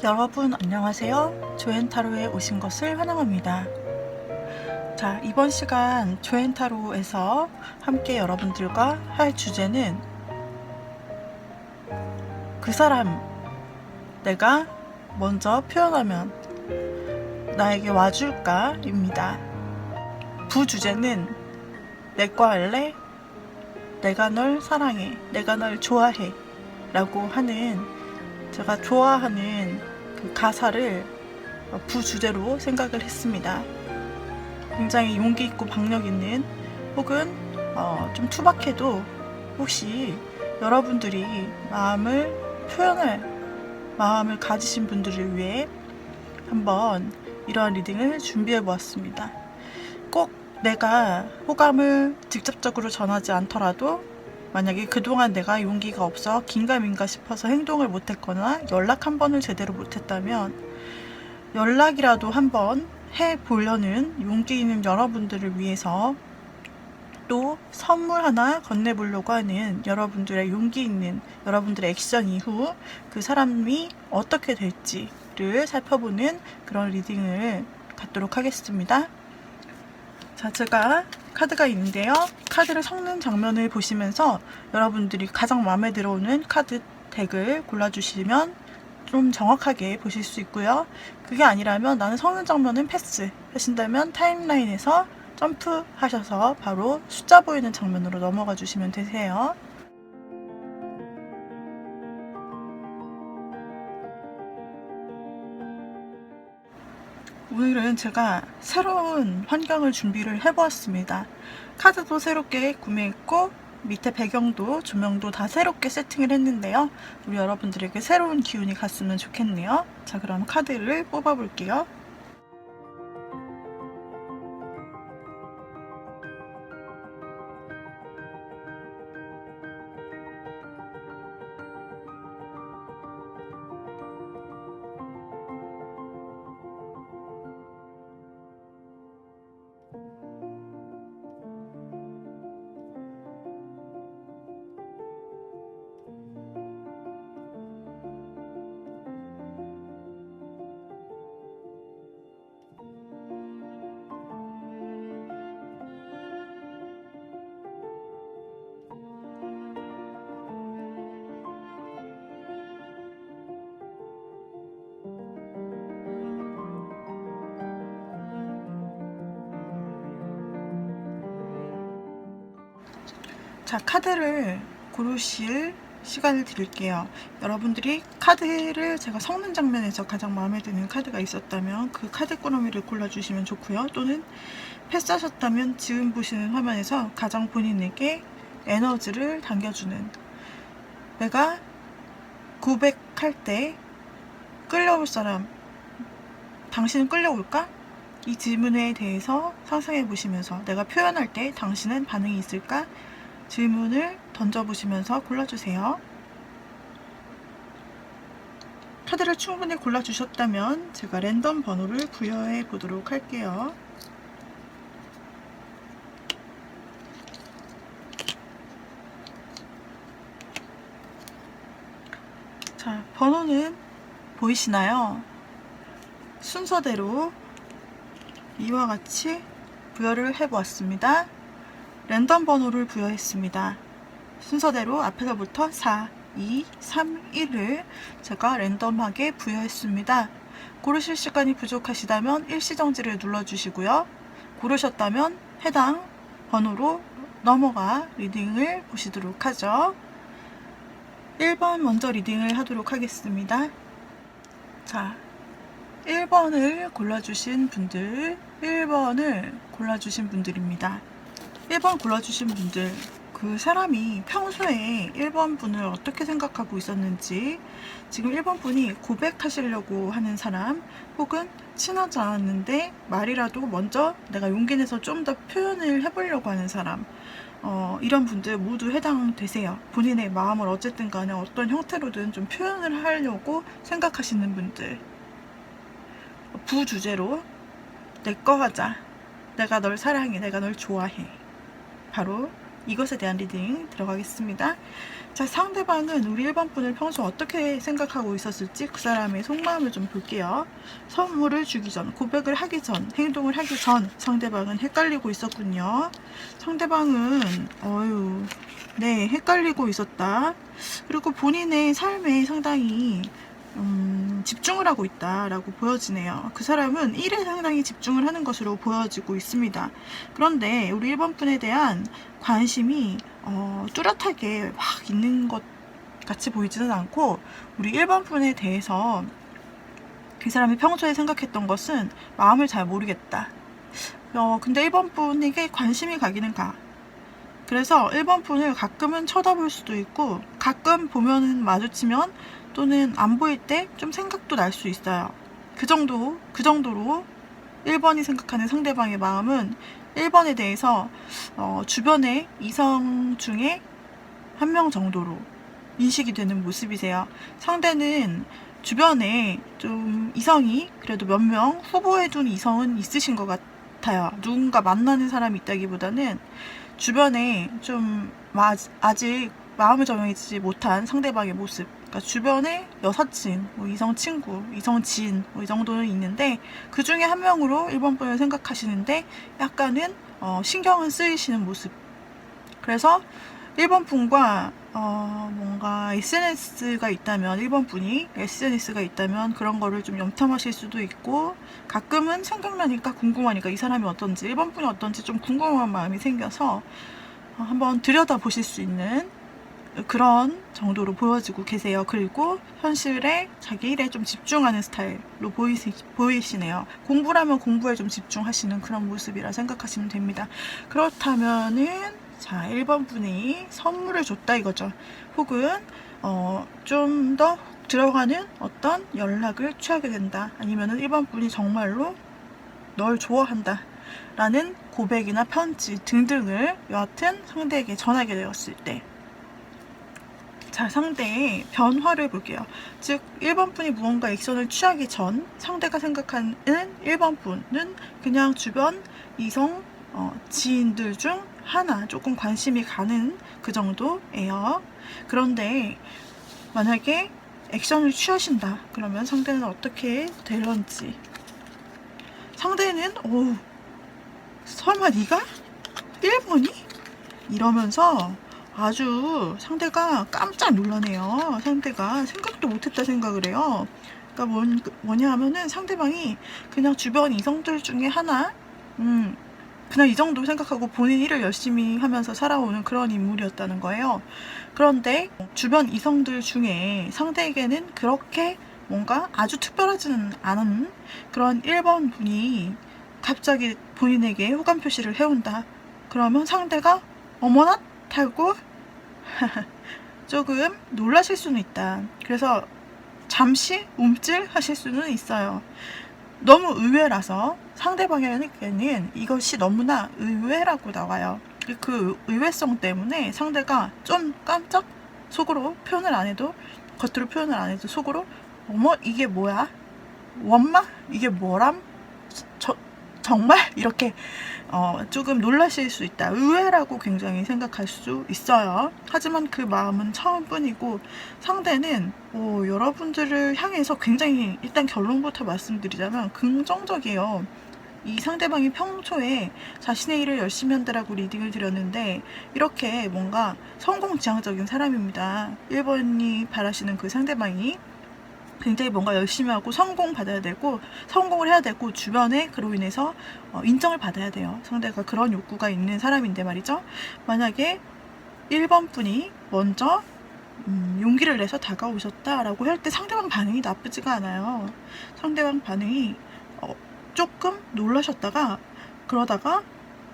여러분 안녕하세요. 조앤타로에 오신 것을 환영합니다. 자, 이번 시간 조앤타로에서 함께 여러분들과 할 주제는 그 사람 내가 먼저 표현하면 나에게 와줄까? 입니다. 부주제는 내과 할래? 내가 널 사랑해. 내가 널 좋아해. 라고 하는 제가 좋아하는 그 가사를 부주제로 생각을 했습니다. 굉장히 용기 있고 박력 있는 혹은 좀 투박해도 혹시 여러분들이 마음을 가지신 분들을 위해 한번 이러한 리딩을 준비해 보았습니다. 꼭 내가 호감을 직접적으로 전하지 않더라도 만약에 그동안 내가 용기가 없어 긴가민가 싶어서 행동을 못했거나 연락 한 번을 제대로 못했다면 연락이라도 한번 해보려는 용기 있는 여러분들을 위해서 또 선물 하나 건네보려고 하는 여러분들의 용기 있는 여러분들의 액션 이후 그 사람이 어떻게 될지를 살펴보는 그런 리딩을 갖도록 하겠습니다. 자, 제가 카드가 있는데요. 카드를 섞는 장면을 보시면서 여러분들이 가장 마음에 들어오는 카드 덱을 골라주시면 좀 정확하게 보실 수 있고요. 그게 아니라면 나는 섞는 장면은 패스 하신다면 타임라인에서 점프하셔서 바로 숫자 보이는 장면으로 넘어가 주시면 되세요. 오늘은 제가 새로운 환경을 준비를 해보았습니다. 카드도 새롭게 구매했고 밑에 배경도 조명도 다 새롭게 세팅을 했는데요. 우리 여러분들에게 새로운 기운이 갔으면 좋겠네요. 자, 그럼 카드를 뽑아볼게요. 자, 카드를 고르실 시간을 드릴게요. 여러분들이 카드를 제가 섞는 장면에서 가장 마음에 드는 카드가 있었다면 그 카드 꾸러미를 골라주시면 좋고요. 또는 패스하셨다면 지금 보시는 화면에서 가장 본인에게 에너지를 당겨주는, 내가 고백할 때 끌려올 사람, 당신은 끌려올까? 이 질문에 대해서 상상해 보시면서 내가 표현할 때 당신은 반응이 있을까? 질문을 던져보시면서 골라주세요. 카드를 충분히 골라주셨다면 제가 랜덤 번호를 부여해 보도록 할게요. 자, 번호는 보이시나요? 순서대로 이와 같이 부여를 해보았습니다. 랜덤 번호를 부여했습니다. 순서대로 앞에서부터 4, 2, 3, 1을 제가 랜덤하게 부여했습니다. 고르실 시간이 부족하시다면 일시정지를 눌러주시고요. 고르셨다면 해당 번호로 넘어가 리딩을 보시도록 하죠. 1번 먼저 리딩을 하도록 하겠습니다. 자, 1번을 골라주신 분들, 1번을 골라주신 분들입니다. 1번 골라주신 분들, 그 사람이 평소에 1번 분을 어떻게 생각하고 있었는지, 지금 1번 분이 고백하시려고 하는 사람, 혹은 친하지 않았는데 말이라도 먼저 내가 용기 내서 좀 더 표현을 해보려고 하는 사람, 이런 분들 모두 해당되세요. 본인의 마음을 어쨌든 간에 어떤 형태로든 좀 표현을 하려고 생각하시는 분들, 부주제로 내 거 하자, 내가 널 사랑해, 내가 널 좋아해, 바로 이것에 대한 리딩 들어가겠습니다. 자, 상대방은 우리 1번 분을 평소 어떻게 생각하고 있었을지 그 사람의 속마음을 좀 볼게요. 선물을 주기 전, 고백을 하기 전, 행동을 하기 전 상대방은 헷갈리고 있었군요. 상대방은 네, 헷갈리고 있었다. 그리고 본인의 삶에 상당히 집중을 하고 있다라고 보여지네요. 그 사람은 일에 상당히 집중을 하는 것으로 보여지고 있습니다. 그런데 우리 1번 분에 대한 관심이 뚜렷하게 막 있는 것 같이 보이지는 않고, 우리 1번 분에 대해서 그 사람이 평소에 생각했던 것은 마음을 잘 모르겠다. 근데 1번 분에게 관심이 가기는 가. 그래서 1번 분을 가끔은 쳐다볼 수도 있고, 가끔 보면은 마주치면 또는 안 보일 때 좀 생각도 날 수 있어요. 그 정도로 1번이 생각하는 상대방의 마음은 1번에 대해서 주변의 이성 중에 한 명 정도로 인식이 되는 모습이세요. 상대는 주변에 좀 이성이 그래도 몇 명 후보에 둔 이성은 있으신 것 같아요. 누군가 만나는 사람이 있다기보다는 주변에 좀 아직 마음을 정해지지 못한 상대방의 모습, 그러니까 주변에 여사친, 이성 친구, 이성 지인 이 정도는 있는데, 그 중에 한 명으로 1번 분을 생각하시는데 약간은 신경은 쓰이시는 모습. 그래서 1번 분과 뭔가 SNS가 있다면, 1번 분이 SNS가 있다면 그런 거를 좀 염탐하실 수도 있고, 가끔은 생각나니까 궁금하니까 이 사람이 어떤지, 1번 분이 어떤지 좀 궁금한 마음이 생겨서 한번 들여다보실 수 있는 그런 정도로 보여지고 계세요. 그리고 현실에 자기 일에 좀 집중하는 스타일로 보이시네요. 공부라면 공부에 좀 집중하시는 그런 모습이라 생각하시면 됩니다. 그렇다면은 자, 1번 분이 선물을 줬다 이거죠. 혹은 좀 더 들어가는 어떤 연락을 취하게 된다. 아니면은 1번 분이 정말로 널 좋아한다 라는 고백이나 편지 등등을 여하튼 상대에게 전하게 되었을 때, 자, 상대의 변화를 볼게요. 즉 1번 분이 무언가 액션을 취하기 전 상대가 생각하는 1번 분은 그냥 주변 이성 지인들 중 하나, 조금 관심이 가는 그 정도예요. 그런데 만약에 액션을 취하신다 그러면 상대는 어떻게 될런지. 상대는 설마 네가 1번이? 이러면서 아주 상대가 깜짝 놀라네요. 상대가 생각도 못했다 생각을 해요. 그러니까 뭐냐 하면은 상대방이 그냥 주변 이성들 중에 하나, 그냥 이 정도 생각하고 본인 일을 열심히 하면서 살아오는 그런 인물이었다는 거예요. 그런데 주변 이성들 중에 상대에게는 그렇게 뭔가 아주 특별하지는 않은 그런 1번 분이 갑자기 본인에게 호감 표시를 해온다. 그러면 상대가 어머나? 하고 조금 놀라실 수는 있다. 그래서 잠시 움찔하실 수는 있어요. 너무 의외라서 상대방에게는 이것이 너무나 의외라고 나와요. 그 의외성 때문에 상대가 좀 깜짝, 속으로 표현을 안 해도, 겉으로 표현을 안 해도 속으로 어머 이게 뭐야? 원마? 이게 뭐람? 정말? 이렇게 조금 놀라실 수 있다. 의외라고 굉장히 생각할 수 있어요. 하지만 그 마음은 처음뿐이고, 상대는 여러분들을 향해서 굉장히, 일단 결론부터 말씀드리자면 긍정적이에요. 이 상대방이 평소에 자신의 일을 열심히 한다라고 리딩을 드렸는데, 이렇게 뭔가 성공지향적인 사람입니다. 1번이 바라시는 그 상대방이 굉장히 뭔가 열심히 하고 성공을 해야 되고, 주변에 그로 인해서 인정을 받아야 돼요. 상대가 그런 욕구가 있는 사람인데 말이죠. 만약에 1번 분이 먼저 용기를 내서 다가오셨다라고 할 때 상대방 반응이 나쁘지가 않아요. 상대방 반응이 조금 놀라셨다가, 그러다가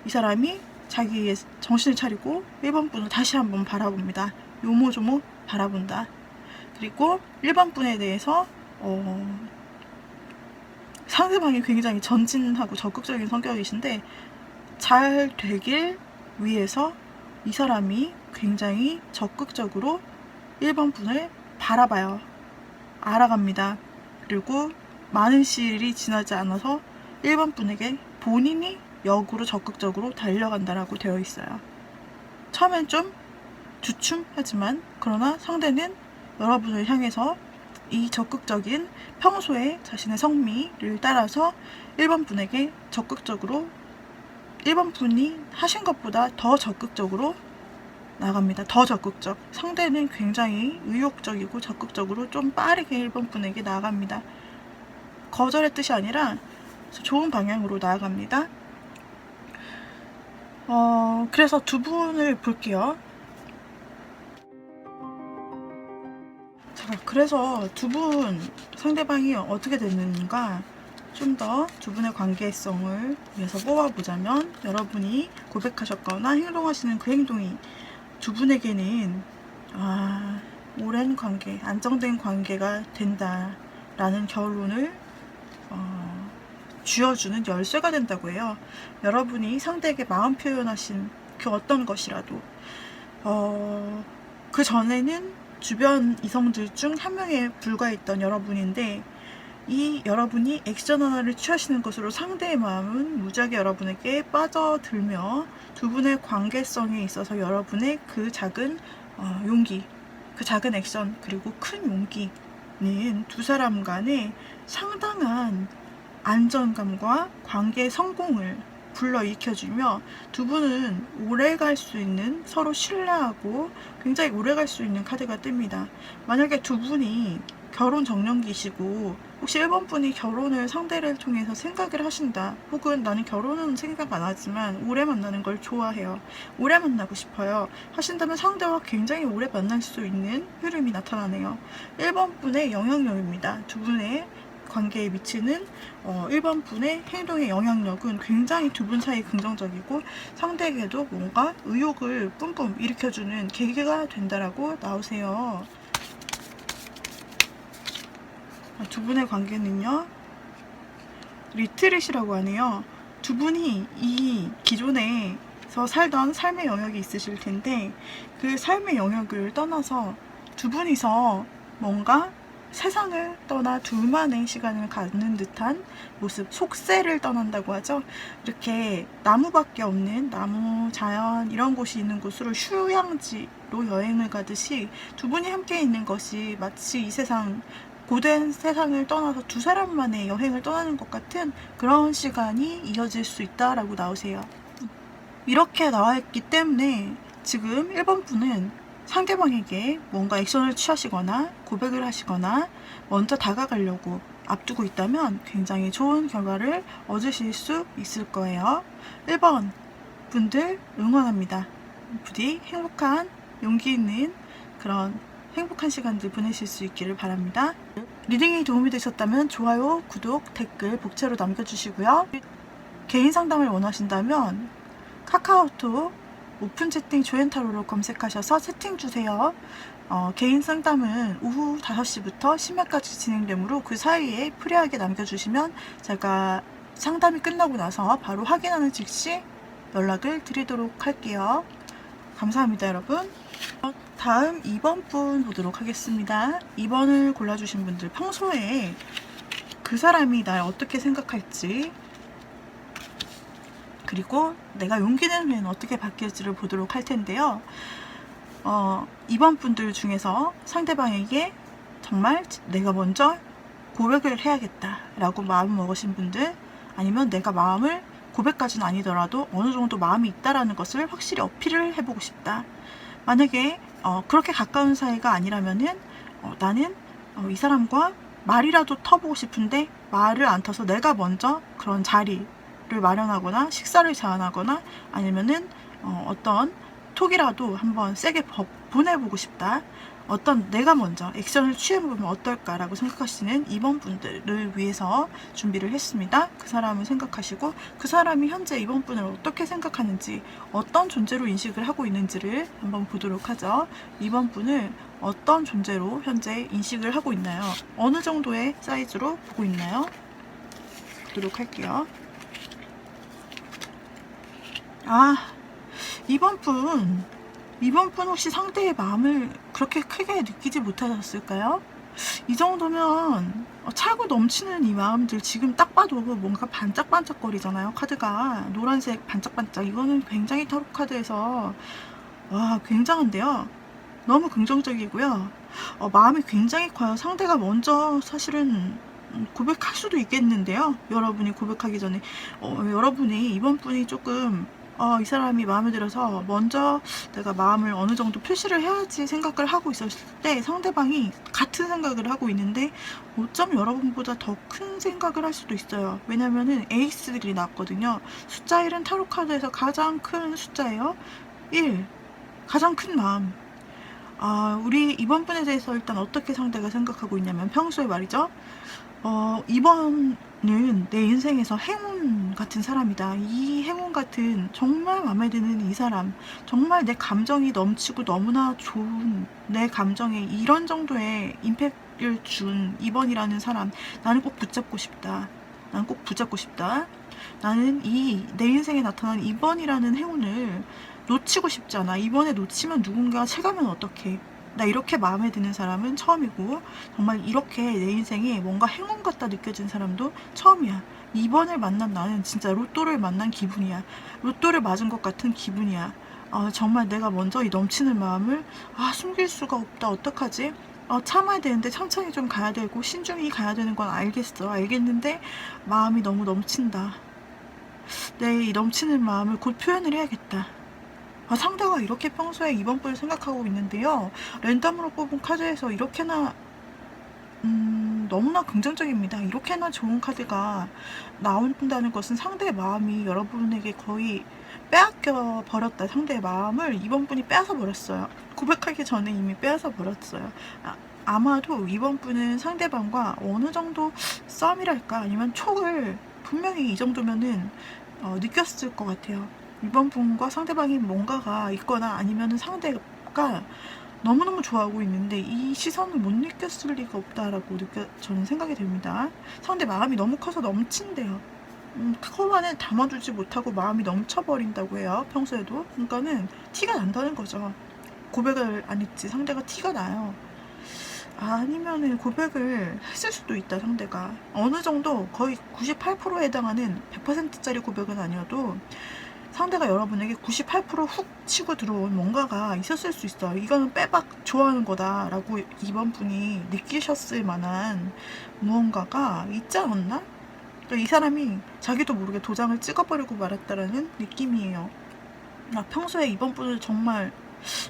이 사람이 자기의 정신을 차리고 1번 분을 다시 한번 바라봅니다. 요모조모 바라본다. 그리고 1번 분에 대해서 상대방이 굉장히 전진하고 적극적인 성격이신데, 잘 되길 위해서 이 사람이 굉장히 적극적으로 1번 분을 바라봐요. 알아갑니다. 그리고 많은 시일이 지나지 않아서 1번 분에게 본인이 역으로 적극적으로 달려간다라고 되어 있어요. 처음엔 좀 주춤하지만 그러나 상대는 여러분을 향해서 이 적극적인 평소에 자신의 성미를 따라서 1번 분에게 적극적으로 1번 분이 하신 것보다 더 적극적으로 나갑니다. 더 적극적. 상대는 굉장히 의욕적이고 적극적으로 좀 빠르게 1번 분에게 나아갑니다. 거절의 뜻이 아니라 좋은 방향으로 나아갑니다. 그래서 두 분을 볼게요. 자, 그래서 두 분 상대방이 어떻게 됐는가 좀 더 두 분의 관계성을 위해서 뽑아보자면, 여러분이 고백하셨거나 행동하시는 그 행동이 두 분에게는 오랜 관계, 안정된 관계가 된다라는 결론을 쥐어주는 열쇠가 된다고 해요. 여러분이 상대에게 마음 표현하신 그 어떤 것이라도 그 전에는 주변 이성들 중 한 명에 불과했던 여러분인데, 이 여러분이 액션 하나를 취하시는 것으로 상대의 마음은 무지하게 여러분에게 빠져들며 두 분의 관계성에 있어서 여러분의 그 작은 용기, 그 작은 액션, 그리고 큰 용기는 두 사람 간에 상당한 안정감과 관계의 성공을 불러일으켜주며 두 분은 오래 갈 수 있는, 서로 신뢰하고 굉장히 오래 갈 수 있는 카드가 뜹니다. 만약에 두 분이 결혼 정년기시고 혹시 1번 분이 결혼을 상대를 통해서 생각을 하신다, 혹은 나는 결혼은 생각 안 하지만 오래 만나는 걸 좋아해요, 오래 만나고 싶어요 하신다면 상대와 굉장히 오래 만날 수 있는 흐름이 나타나네요. 1번 분의 영향력입니다. 두 분의 관계에 미치는 1번 분의 행동의 영향력은 굉장히 두 분 사이 긍정적이고 상대에게도 뭔가 의욕을 뿜뿜 일으켜주는 계기가 된다라고 나오세요. 두 분의 관계는요, 리트릿이라고 하네요. 두 분이 이 기존에서 살던 삶의 영역이 있으실 텐데, 그 삶의 영역을 떠나서 두 분이서 뭔가 세상을 떠나 둘만의 시간을 갖는 듯한 모습, 속세를 떠난다고 하죠. 이렇게 나무밖에 없는 나무, 자연 이런 곳이 있는 곳으로 휴양지로 여행을 가듯이 두 분이 함께 있는 것이 마치 이 세상, 고된 세상을 떠나서 두 사람만의 여행을 떠나는 것 같은 그런 시간이 이어질 수 있다라고 나오세요. 이렇게 나와있기 때문에 지금 1번 분은 상대방에게 뭔가 액션을 취하시거나 고백을 하시거나 먼저 다가가려고 앞두고 있다면 굉장히 좋은 결과를 얻으실 수 있을 거예요. 1번 분들 응원합니다. 부디 행복한, 용기 있는 그런 행복한 시간들 보내실 수 있기를 바랍니다. 리딩이 도움이 되셨다면 좋아요, 구독, 댓글 복채로 남겨주시고요. 개인 상담을 원하신다면 카카오톡 오픈 채팅 조앤타로로 검색하셔서 채팅 주세요. 개인 상담은 오후 5시부터 심야까지 진행되므로 그 사이에 프리하게 남겨주시면 제가 상담이 끝나고 나서 바로 확인하는 즉시 연락을 드리도록 할게요. 감사합니다, 여러분. 다음 2번 분 보도록 하겠습니다. 2번을 골라주신 분들, 평소에 그 사람이 날 어떻게 생각할지, 그리고 내가 용기 낸 후에는 어떻게 바뀔지를 보도록 할 텐데요. 2번 분들 중에서 상대방에게 정말 내가 먼저 고백을 해야겠다 라고 마음 먹으신 분들, 아니면 내가 마음을, 고백까지는 아니더라도 어느 정도 마음이 있다라는 것을 확실히 어필을 해보고 싶다. 만약에 그렇게 가까운 사이가 아니라면은 나는 이 사람과 말이라도 터보고 싶은데 말을 안 터서 내가 먼저 그런 자리를 마련하거나 식사를 제안하거나 아니면은 어떤 톡이라도 한번 세게 보내보고 싶다. 어떤 내가 먼저 액션을 취해보면 어떨까라고 생각하시는 2번 분들을 위해서 준비를 했습니다. 그 사람을 생각하시고 그 사람이 현재 2번 분을 어떻게 생각하는지, 어떤 존재로 인식을 하고 있는지를 한번 보도록 하죠. 2번 분을 어떤 존재로 현재 인식을 하고 있나요? 어느 정도의 사이즈로 보고 있나요? 보도록 할게요. 2번 분 혹시 상대의 마음을 그렇게 크게 느끼지 못하셨을까요? 이 정도면 차고 넘치는 이 마음들, 지금 딱 봐도 뭔가 반짝반짝거리잖아요. 카드가 노란색 반짝반짝. 이거는 굉장히 타로 카드에서 와, 굉장한데요. 너무 긍정적이고요. 마음이 굉장히 커요. 상대가 먼저 사실은 고백할 수도 있겠는데요. 여러분이 고백하기 전에 여러분이 이번 분이 조금 이 사람이 마음에 들어서 먼저 내가 마음을 어느 정도 표시를 해야지 생각을 하고 있었을 때 상대방이 같은 생각을 하고 있는데 어쩜 여러분보다 더 큰 생각을 할 수도 있어요. 왜냐면은 에이스들이 나왔거든요. 숫자 1은 타로 카드에서 가장 큰 숫자예요. 1. 가장 큰 마음. 우리 이번 분에 대해서 일단 어떻게 상대가 생각하고 있냐면 평소에 말이죠. 이번은 내 인생에서 행운 같은 사람이다. 이 행운 같은 정말 마음에 드는 이 사람, 정말 내 감정이 넘치고 너무나 좋은 내 감정에 이런 정도의 임팩트를 준 이번이라는 사람, 나는 꼭 붙잡고 싶다. 나는 꼭 붙잡고 싶다. 나는 내 인생에 나타난 이번이라는 행운을 놓치고 싶지 않아. 이번에 놓치면 누군가 채가면 어떡해. 나 이렇게 마음에 드는 사람은 처음이고 정말 이렇게 내 인생에 뭔가 행운 같다 느껴진 사람도 처음이야. 이번을 만난 나는 진짜 로또를 만난 기분이야. 로또를 맞은 것 같은 기분이야. 정말 내가 먼저 이 넘치는 마음을 숨길 수가 없다. 어떡하지? 참아야 되는데 천천히 좀 가야 되고 신중히 가야 되는 건 알겠는데 마음이 너무 넘친다. 내 이 넘치는 마음을 곧 표현을 해야겠다. 상대가 이렇게 평소에 이번 분을 생각하고 있는데요. 랜덤으로 뽑은 카드에서 이렇게나 너무나 긍정적입니다. 이렇게나 좋은 카드가 나온다는 것은 상대의 마음이 여러분에게 거의 빼앗겨 버렸다. 상대의 마음을 이번 분이 빼앗아 버렸어요. 고백하기 전에 이미 빼앗아 버렸어요. 아마도 이번 분은 상대방과 어느 정도 싸움이랄까 아니면 촉을 분명히 이 정도면은 느꼈을 것 같아요. 이번 분과 상대방이 뭔가가 있거나 아니면 상대가 너무너무 좋아하고 있는데 이 시선을 못 느꼈을 리가 없다라고 저는 생각이 됩니다. 상대 마음이 너무 커서 넘친대요. 그거만은 담아두지 못하고 마음이 넘쳐버린다고 해요. 평소에도. 그러니까는 티가 난다는 거죠. 고백을 안 했지 상대가 티가 나요. 아니면은 고백을 했을 수도 있다. 상대가 어느 정도 거의 98%에 해당하는 100%짜리 고백은 아니어도 상대가 여러분에게 98%훅 치고 들어온 뭔가가 있었을 수 있어요. 이거는 빼박 좋아하는 거다라고 이번 분이 느끼셨을 만한 무언가가 있지 않았나? 그러니까 이 사람이 자기도 모르게 도장을 찍어버리고 말았다라는 느낌이에요. 평소에 이번 분을 정말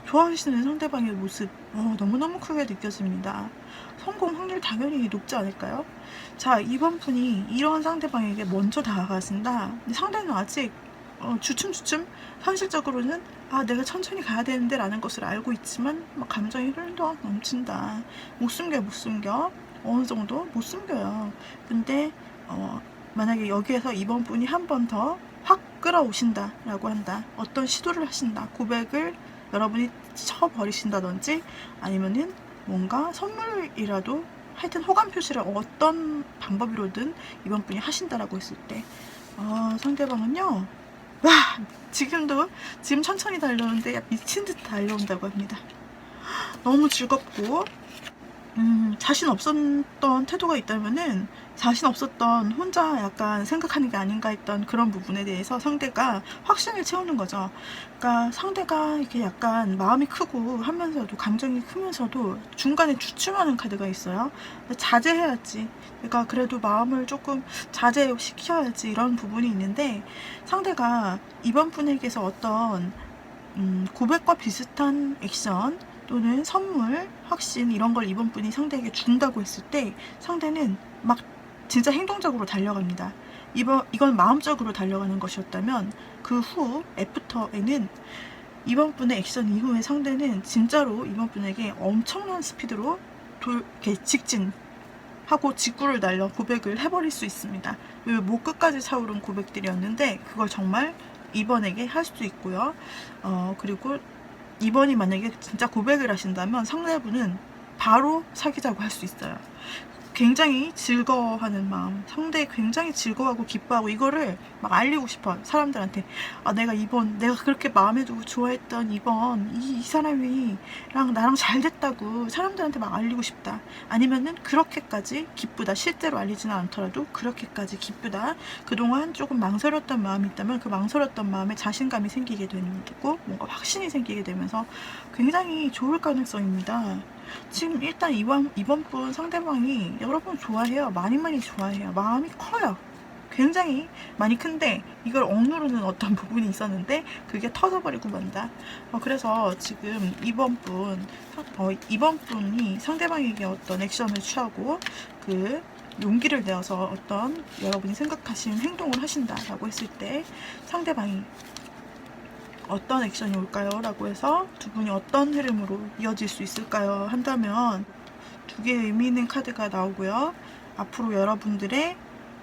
좋아하시는 상대방의 모습 너무너무 크게 느껴집니다. 성공 확률 당연히 높지 않을까요? 자, 이번 분이 이런 상대방에게 먼저 다가가신다. 근데 상대는 아직 주춤주춤 현실적으로는 내가 천천히 가야 되는데 라는 것을 알고 있지만 막 감정이 흘러 넘친다. 못 숨겨 어느 정도 못 숨겨요. 근데 만약에 여기에서 이번 분이 한 번 더 확 끌어오신다 라고 한다. 어떤 시도를 하신다. 고백을 여러분이 쳐버리신다든지 아니면은 뭔가 선물이라도 하여튼 호감 표시를 어떤 방법으로든 이번 분이 하신다라고 했을 때 상대방은요 지금 천천히 달려오는데 미친 듯 달려온다고 합니다. 너무 즐겁고 자신 없었던 태도가 있다면은 자신 없었던 혼자 약간 생각하는 게 아닌가 했던 그런 부분에 대해서 상대가 확신을 채우는 거죠. 그러니까 상대가 이렇게 약간 마음이 크고 하면서도 감정이 크면서도 중간에 주춤하는 카드가 있어요. 자제해야지. 그러니까 그래도 마음을 조금 자제시켜야지 이런 부분이 있는데 상대가 이번 분에게서 어떤 고백과 비슷한 액션 또는 선물, 확신 이런 걸 이번 분이 상대에게 준다고 했을 때 상대는 막 진짜 행동적으로 달려갑니다. 이건 마음적으로 달려가는 것이었다면 그 후 애프터에는 이번 분의 액션 이후에 상대는 진짜로 이번 분에게 엄청난 스피드로 이렇게 직진하고 직구를 날려 고백을 해버릴 수 있습니다. 목 끝까지 차오른 고백들이었는데 그걸 정말 이번에게 할 수도 있고요. 그리고 이번이 만약에 진짜 고백을 하신다면 상대분은 바로 사귀자고 할 수 있어요. 굉장히 즐거워하는 마음, 상대 굉장히 즐거워하고 기뻐하고 이거를 막 알리고 싶어 사람들한테. 내가 그렇게 마음에 두고 좋아했던 이번 이 사람이랑 나랑 잘 됐다고 사람들한테 막 알리고 싶다. 아니면은 그렇게까지 기쁘다, 실제로 알리지는 않더라도 그렇게까지 기쁘다. 그동안 조금 망설였던 마음이 있다면 그 망설였던 마음에 자신감이 생기게 되고 뭔가 확신이 생기게 되면서 굉장히 좋을 가능성입니다. 지금 일단 이번 분 상대방이 여러분 좋아해요. 많이 좋아해요. 마음이 커요. 굉장히 많이 큰데 이걸 억누르는 어떤 부분이 있었는데 그게 터져버리고 만다. 그래서 지금 이번 분이 상대방에게 어떤 액션을 취하고 그 용기를 내어서 어떤 여러분이 생각하신 행동을 하신다라고 했을 때 상대방이 어떤 액션이 올까요? 라고 해서 두 분이 어떤 흐름으로 이어질 수 있을까요? 한다면 두 개의 의미 있는 카드가 나오고요. 앞으로 여러분들의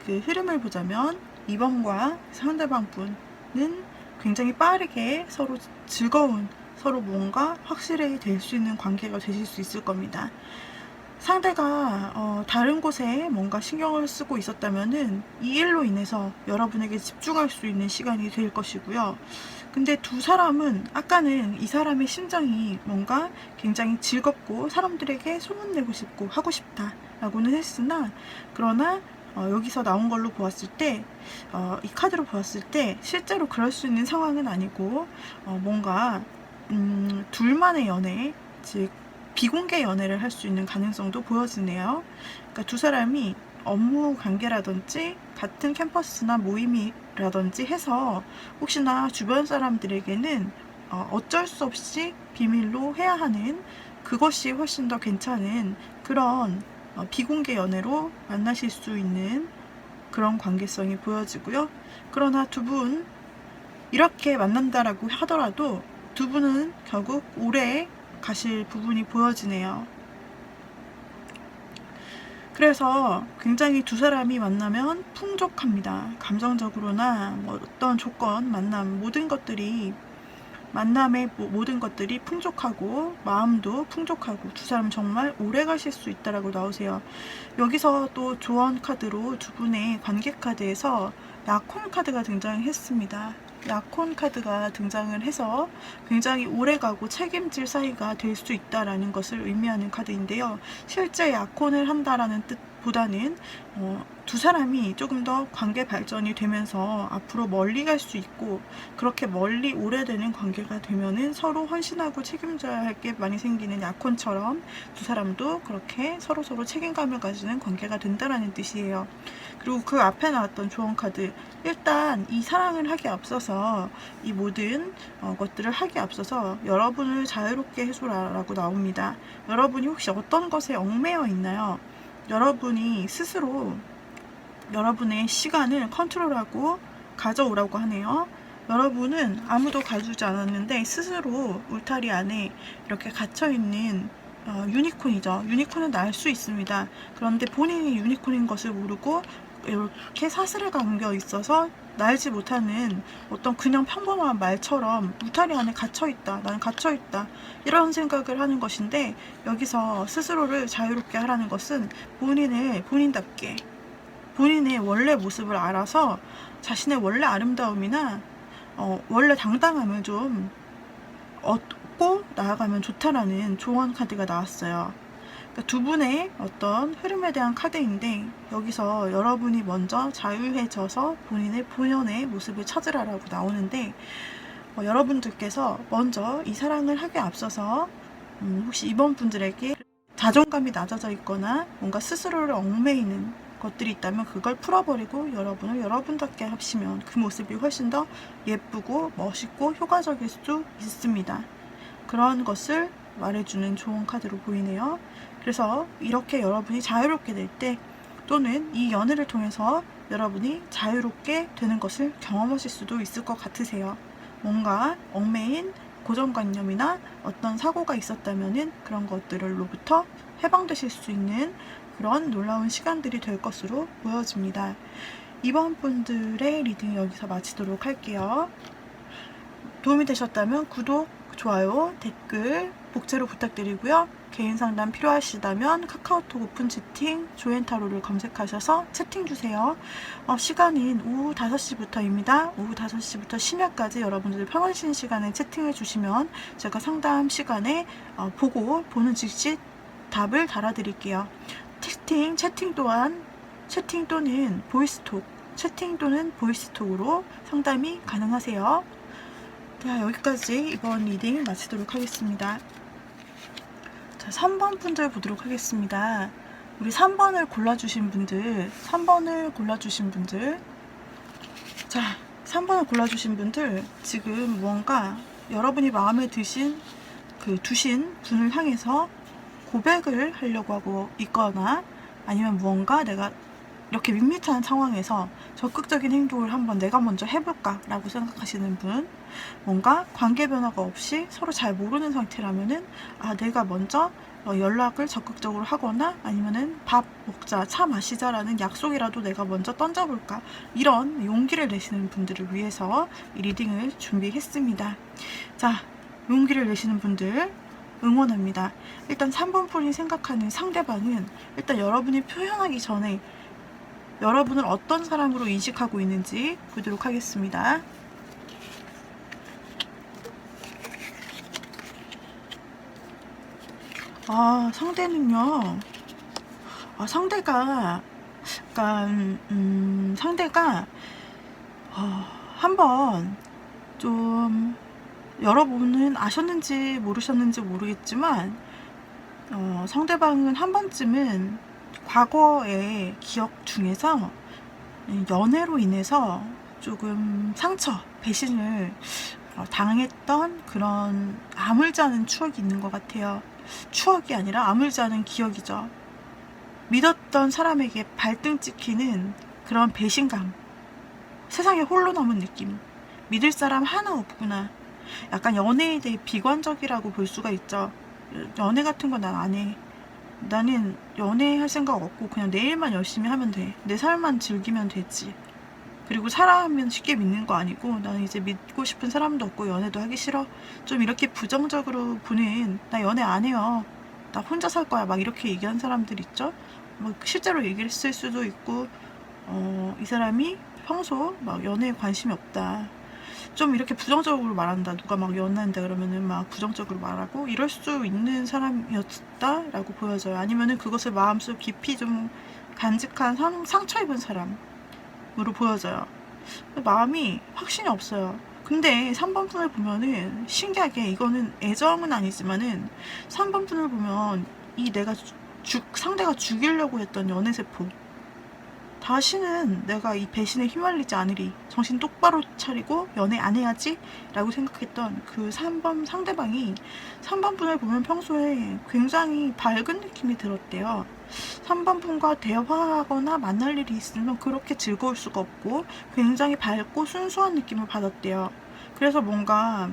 그 흐름을 보자면 2번과 상대방 분은 굉장히 빠르게 서로 즐거운, 서로 뭔가 확실히 될 수 있는 관계가 되실 수 있을 겁니다. 상대가 다른 곳에 뭔가 신경을 쓰고 있었다면은 이 일로 인해서 여러분에게 집중할 수 있는 시간이 될 것이고요. 근데 두 사람은 아까는 이 사람의 심정이 뭔가 굉장히 즐겁고 사람들에게 소문내고 싶고 하고 싶다 라고는 했으나 그러나 여기서 나온 걸로 보았을 때 이 카드로 보았을 때 실제로 그럴 수 있는 상황은 아니고 뭔가 둘만의 연애, 즉 비공개 연애를 할 수 있는 가능성도 보여지네요. 그러니까 두 사람이 업무 관계라든지 같은 캠퍼스나 모임이라든지 해서 혹시나 주변 사람들에게는 어쩔 수 없이 비밀로 해야 하는 그것이 훨씬 더 괜찮은 그런 비공개 연애로 만나실 수 있는 그런 관계성이 보여지고요. 그러나 두 분 이렇게 만난다라고 하더라도 두 분은 결국 오래 가실 부분이 보여지네요. 그래서 굉장히 두 사람이 만나면 풍족합니다. 감정적으로나 뭐 어떤 조건, 만남, 만남의 모든 것들이 풍족하고 마음도 풍족하고 두 사람 정말 오래 가실 수 있다라고 나오세요. 여기서 또 조언 카드로 두 분의 관계 카드에서 약혼 카드가 등장했습니다. 약혼 카드가 등장을 해서 굉장히 오래가고 책임질 사이가 될 수 있다라는 것을 의미하는 카드인데요. 실제 약혼을 한다라는 뜻보다는 두 사람이 조금 더 관계 발전이 되면서 앞으로 멀리 갈 수 있고 그렇게 멀리 오래되는 관계가 되면은 서로 헌신하고 책임져야 할 게 많이 생기는 약혼처럼 두 사람도 그렇게 서로 책임감을 가지는 관계가 된다라는 뜻이에요. 그리고 그 앞에 나왔던 조언 카드, 일단 이 사랑을 하기에 앞서서 이 모든 것들을 하기에 앞서서 여러분을 자유롭게 해줘라라고 나옵니다. 여러분이 혹시 어떤 것에 얽매여 있나요? 여러분이 스스로 여러분의 시간을 컨트롤하고 가져오라고 하네요. 여러분은 아무도 가주지 않았는데 스스로 울타리 안에 이렇게 갇혀있는 유니콘이죠. 유니콘은 날 수 있습니다. 그런데 본인이 유니콘인 것을 모르고 이렇게 사슬에 감겨 있어서 날지 못하는 어떤 그냥 평범한 말처럼 울타리 안에 갇혀있다, 나는 갇혀있다 이런 생각을 하는 것인데 여기서 스스로를 자유롭게 하라는 것은 본인답게 본인의 원래 모습을 알아서 자신의 원래 아름다움이나 원래 당당함을 좀 얻고 나아가면 좋다라는 조언 카드가 나왔어요. 그러니까 두 분의 어떤 흐름에 대한 카드인데 여기서 여러분이 먼저 자유해져서 본인의 본연의 모습을 찾으라라고 나오는데 여러분들께서 먼저 이 사랑을 하기에 앞서서 혹시 이번 분들에게 자존감이 낮아져 있거나 뭔가 스스로를 얽매이는 것들이 있다면 그걸 풀어버리고 여러분을 여러분답게 하시면 그 모습이 훨씬 더 예쁘고 멋있고 효과적일 수 있습니다. 그런 것을 말해주는 좋은 카드로 보이네요. 그래서 이렇게 여러분이 자유롭게 될 때 또는 이 연애를 통해서 여러분이 자유롭게 되는 것을 경험하실 수도 있을 것 같으세요. 뭔가 얽매인 고정관념이나 어떤 사고가 있었다면은 그런 것들로부터 해방되실 수 있는 그런 놀라운 시간들이 될 것으로 보여집니다. 이번 분들의 리딩 여기서 마치도록 할게요. 도움이 되셨다면 구독, 좋아요, 댓글, 복제로 부탁드리고요. 개인 상담 필요하시다면 카카오톡 오픈 채팅 조앤타로를 검색하셔서 채팅 주세요. 시간은 오후 5시부터입니다. 오후 5시부터 심야까지 여러분들 평안 쉬는 시간에 채팅해 주시면 제가 상담 시간에 보는 즉시 답을 달아드릴게요. 채팅 또는 보이스톡으로 상담이 가능하세요. 자, 여기까지 이번 리딩 마치도록 하겠습니다. 자, 3번 분들 보도록 하겠습니다. 우리 3번을 골라주신 분들, 자, 3번을 골라주신 분들, 지금 무언가 여러분이 마음에 두신 분을 향해서 고백을 하려고 하고 있거나, 아니면 무언가 내가 이렇게 밋밋한 상황에서 적극적인 행동을 한번 내가 먼저 해볼까 라고 생각하시는 분, 뭔가 관계 변화가 없이 서로 잘 모르는 상태라면은 내가 먼저 연락을 적극적으로 하거나, 아니면은 밥 먹자, 차 마시자 라는 약속이라도 내가 먼저 던져볼까, 이런 용기를 내시는 분들을 위해서 이 리딩을 준비했습니다. 자, 용기를 내시는 분들 응원합니다. 일단 3번 분이 생각하는 상대방은 일단 여러분이 표현하기 전에 여러분을 어떤 사람으로 인식하고 있는지 보도록 하겠습니다. 상대는요. 상대가 한번 좀, 여러분은 아셨는지 모르셨는지 모르겠지만 상대방은 한 번쯤은 과거의 기억 중에서 연애로 인해서 조금 상처, 배신을 당했던 그런 아물지 않은 추억이 있는 것 같아요. 추억이 아니라 아물지 않은 기억이죠. 믿었던 사람에게 발등 찍히는 그런 배신감, 세상에 홀로 남은 느낌, 믿을 사람 하나 없구나. 약간 연애에 대해 비관적이라고 볼 수가 있죠. 연애 같은 거 난 안 해. 나는 연애할 생각 없고 그냥 내 일만 열심히 하면 돼. 내 삶만 즐기면 되지. 그리고 사람은 쉽게 믿는 거 아니고, 나는 이제 믿고 싶은 사람도 없고 연애도 하기 싫어. 좀 이렇게 부정적으로 보는, 나 연애 안 해요, 나 혼자 살 거야, 막 이렇게 얘기한 사람들 있죠. 뭐 실제로 얘기했을 수도 있고, 이 사람이 평소 막 연애에 관심이 없다, 좀 이렇게 부정적으로 말한다, 누가 막 연애한다 그러면은 막 부정적으로 말하고 이럴 수 있는 사람이었다라고 보여져요. 아니면은 그것을 마음속 깊이 좀 간직한 상처 입은 사람으로 보여져요. 마음이 확신이 없어요. 근데 3번 분을 보면은 신기하게, 이거는 애정은 아니지만은 3번 분을 보면 이 상대가 죽이려고 했던 연애세포, 다시는 내가 이 배신에 휘말리지 않으리, 정신 똑바로 차리고 연애 안 해야지 라고 생각했던 그 3번 상대방이 3번 분을 보면 평소에 굉장히 밝은 느낌이 들었대요. 3번 분과 대화하거나 만날 일이 있으면 그렇게 즐거울 수가 없고 굉장히 밝고 순수한 느낌을 받았대요. 그래서 뭔가